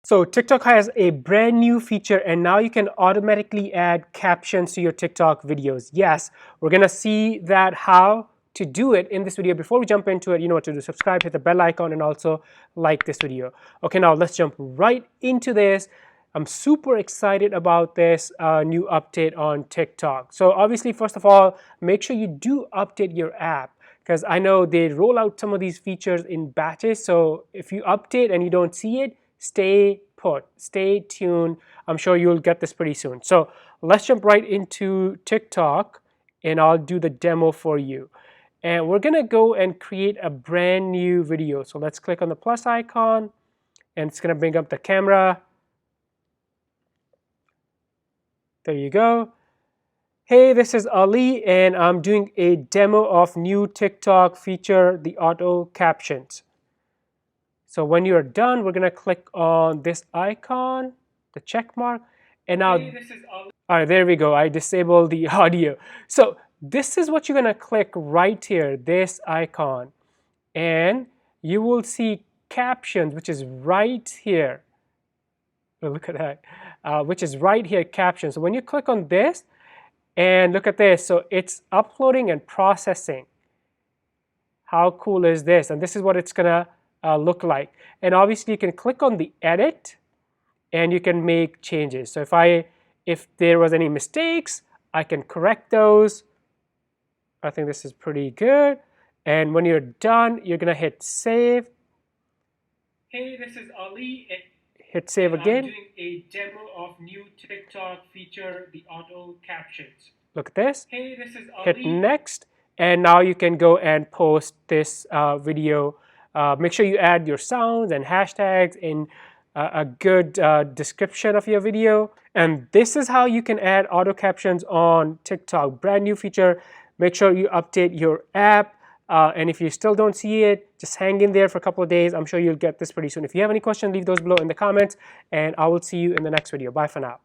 So TikTok has a brand new feature, and now you can automatically add captions to your TikTok videos. Yes, we're gonna see that how to do it in this video. Before we jump into it, you know what to do. Subscribe, hit the bell icon, and also like this video. Okay, now let's jump right into this. I'm super excited about this new update on TikTok. So obviously, first of all, make sure you do update your app, because I know they roll out some of these features in batches. So if you update and you don't see it, stay put, stay tuned. I'm sure you'll get this pretty soon. So let's jump right into TikTok, and I'll do the demo for you. And we're gonna go and create a brand new video. So let's click on the plus icon, and it's gonna bring up the camera. There you go. Hey, this is Ali, and I'm doing a demo of new TikTok feature, the auto captions. So when you're done, we're gonna click on this icon, the check mark, and now, hey, this is Ali. All right, there we go. I disabled the audio. So this is what you're gonna click right here, this icon, and you will see captions, which is right here. Oh, look at that, which is right here, captions. So when you click on this, and look at this, so it's uploading and processing. How cool is this? And this is what it's gonna look like. And obviously you can click on the edit and you can make changes. So if there was any mistakes, I can correct those. I think this is pretty good. And when you're done, you're gonna hit save. Hey, this is Ali. Hit save again. I'm doing a demo of new TikTok feature, the auto captions. Look at this. Hey, this is Ali. Hit next, and now you can go and post this video. Make sure you add your sounds and hashtags in a good description of your video. And this is how you can add auto captions on TikTok. Brand new feature. Make sure you update your app. And if you still don't see it, just hang in there for a couple of days. I'm sure you'll get this pretty soon. If you have any questions, leave those below in the comments, and I will see you in the next video. Bye for now.